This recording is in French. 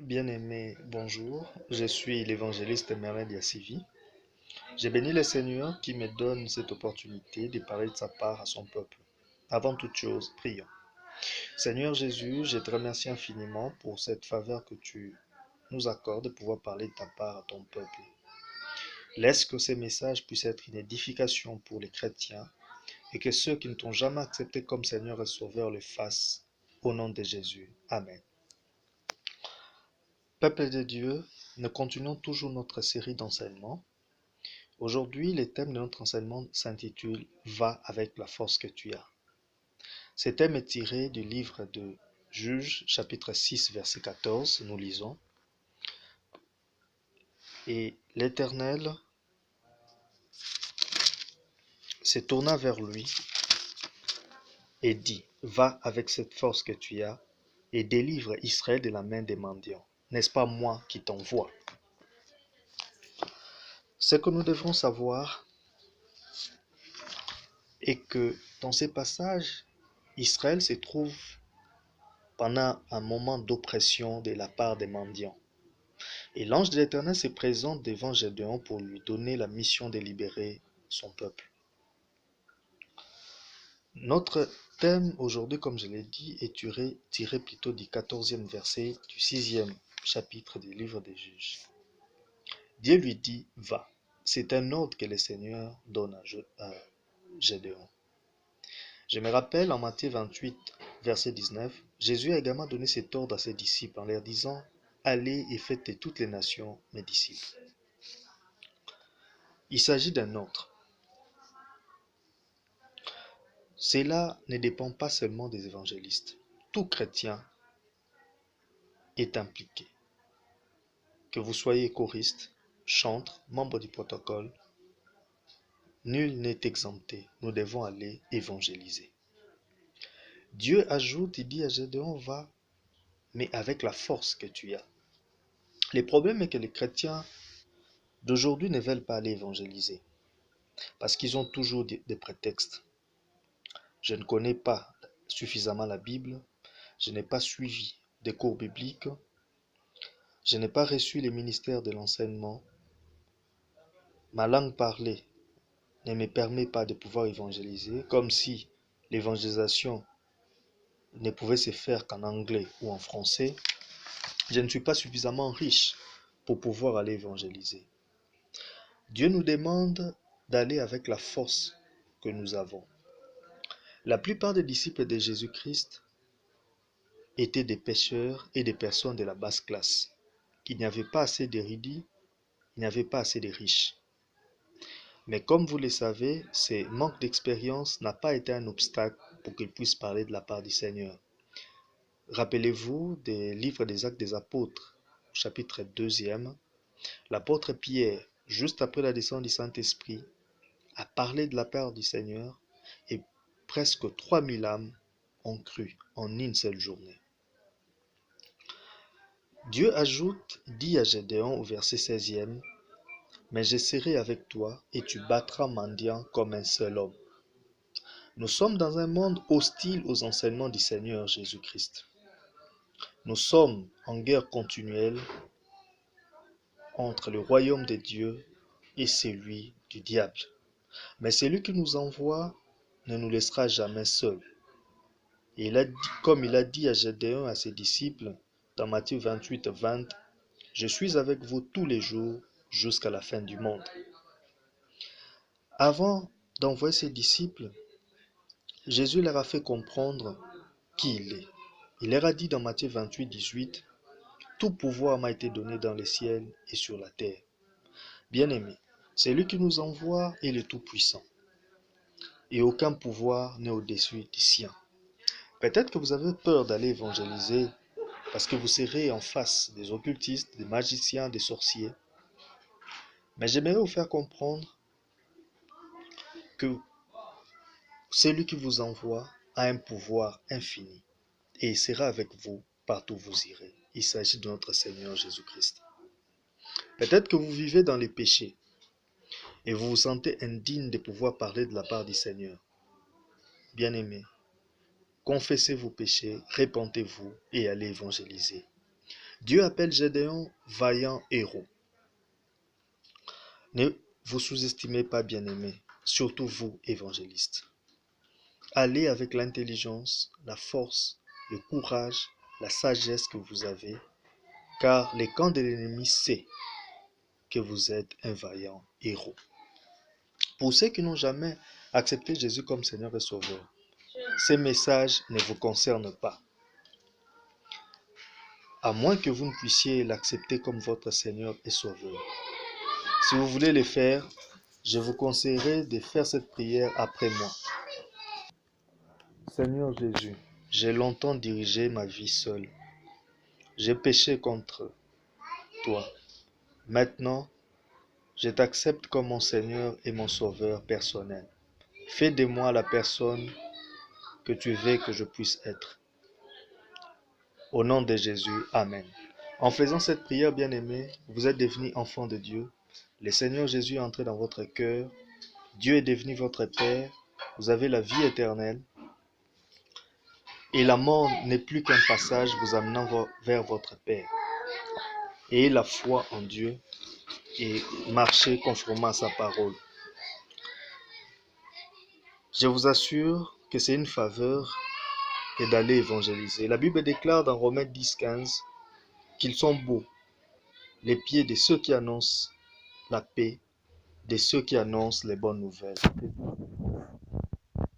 Bien-aimé, bonjour. Je suis l'évangéliste Merlin Diassivi. J'ai béni le Seigneur qui me donne cette opportunité de parler de sa part à son peuple. Avant toute chose, prions. Seigneur Jésus, je te remercie infiniment pour cette faveur que tu nous accordes de pouvoir parler de ta part à ton peuple. Laisse que ces messages puissent être une édification pour les chrétiens et que ceux qui ne t'ont jamais accepté comme Seigneur et Sauveur le fassent. Au nom de Jésus. Amen. Peuple de Dieu, nous continuons toujours notre série d'enseignements. Aujourd'hui, le thème de notre enseignement s'intitule « Va avec la force que tu as ». Ce thème est tiré du livre de Juges, chapitre 6, verset 14, nous lisons. Et l'Éternel se tourna vers lui et dit, « Va avec cette force que tu as et délivre Israël de la main des mendiants. N'est-ce pas moi qui t'envoie ?» Ce que nous devons savoir est que dans ces passages, Israël se trouve pendant un moment d'oppression de la part des mendiants. Et l'ange de l'Éternel se présente devant Gédéon pour lui donner la mission de libérer son peuple. Notre thème aujourd'hui, comme je l'ai dit, est tiré plutôt du 14e verset du 6e chapitre du livre des Juges. Dieu lui dit, va. C'est un ordre que le Seigneur donne à Gédéon. Je me rappelle en Matthieu 28, verset 19, Jésus a également donné cet ordre à ses disciples en leur disant, allez et faites de toutes les nations mes disciples. Il s'agit d'un ordre. Cela ne dépend pas seulement des évangélistes. Tout chrétien est impliqué. Que vous soyez choriste, chantre, membre du protocole, nul n'est exempté. Nous devons aller évangéliser. Dieu ajoute, il dit à Gédéon, va, mais avec la force que tu as. Le problème est que les chrétiens d'aujourd'hui ne veulent pas aller évangéliser parce qu'ils ont toujours des prétextes. Je ne connais pas suffisamment la Bible, je n'ai pas suivi des cours bibliques, je n'ai pas reçu les ministères de l'enseignement, ma langue parlée ne me permet pas de pouvoir évangéliser, comme si l'évangélisation ne pouvait se faire qu'en anglais ou en français. Je ne suis pas suffisamment riche pour pouvoir aller évangéliser. Dieu nous demande d'aller avec la force que nous avons. La plupart des disciples de Jésus-Christ étaient des pêcheurs et des personnes de la basse classe. Il n'y avait pas assez d'érudits, il n'y avait pas assez de riches. Mais comme vous le savez, ce manque d'expérience n'a pas été un obstacle pour qu'ils puissent parler de la part du Seigneur. Rappelez-vous des livres des Actes des Apôtres, chapitre 2e, l'apôtre Pierre, juste après la descente du Saint-Esprit, a parlé de la part du Seigneur et presque 3000 âmes ont cru en une seule journée. Dieu ajoute, dit à Gédéon au verset 16e, « Mais je serai avec toi et tu battras mendiant comme un seul homme. » Nous sommes dans un monde hostile aux enseignements du Seigneur Jésus-Christ. Nous sommes en guerre continuelle entre le royaume de Dieu et celui du diable. Mais celui qui nous envoie ne nous laissera jamais seuls. Et il a dit, comme il a dit à Gédéon, à ses disciples, dans Matthieu 28, 20, « Je suis avec vous tous les jours jusqu'à la fin du monde. » Avant d'envoyer ses disciples, Jésus leur a fait comprendre qui il est. Il leur a dit dans Matthieu 28, 18, « Tout pouvoir m'a été donné dans les ciels et sur la terre. » Bien-aimés, c'est lui qui nous envoie est le Tout-Puissant. Et aucun pouvoir n'est au-dessus du sien. Peut-être que vous avez peur d'aller évangéliser parce que vous serez en face des occultistes, des magiciens, des sorciers. Mais j'aimerais vous faire comprendre que celui qui vous envoie a un pouvoir infini et il sera avec vous partout où vous irez. Il s'agit de notre Seigneur Jésus-Christ. Peut-être que vous vivez dans les péchés et vous vous sentez indigne de pouvoir parler de la part du Seigneur. Bien-aimés, confessez vos péchés, répentez-vous et allez évangéliser. Dieu appelle Gédéon vaillant héros. Ne vous sous-estimez pas, bien-aimés, surtout vous, évangélistes. Allez avec l'intelligence, la force, le courage, la sagesse que vous avez, car les camps de l'ennemi sait que vous êtes un vaillant héros. Pour ceux qui n'ont jamais accepté Jésus comme Seigneur et Sauveur, ces messages ne vous concernent pas. À moins que vous ne puissiez l'accepter comme votre Seigneur et Sauveur. Si vous voulez le faire, je vous conseillerais de faire cette prière après moi. Seigneur Jésus, j'ai longtemps dirigé ma vie seul. J'ai péché contre toi. Maintenant, je t'accepte comme mon Seigneur et mon Sauveur personnel. Fais de moi la personne que tu veux que je puisse être. Au nom de Jésus, Amen. En faisant cette prière, bien-aimés, vous êtes devenus enfants de Dieu. Le Seigneur Jésus est entré dans votre cœur. Dieu est devenu votre Père. Vous avez la vie éternelle. Et la mort n'est plus qu'un passage vous amenant vers votre Père. Ayez la foi en Dieu et marchez conformément à sa parole. Je vous assure que c'est une faveur que d'aller évangéliser. La Bible déclare dans Romains 10, 15 qu'ils sont beaux, les pieds de ceux qui annoncent la paix, de ceux qui annoncent les bonnes nouvelles.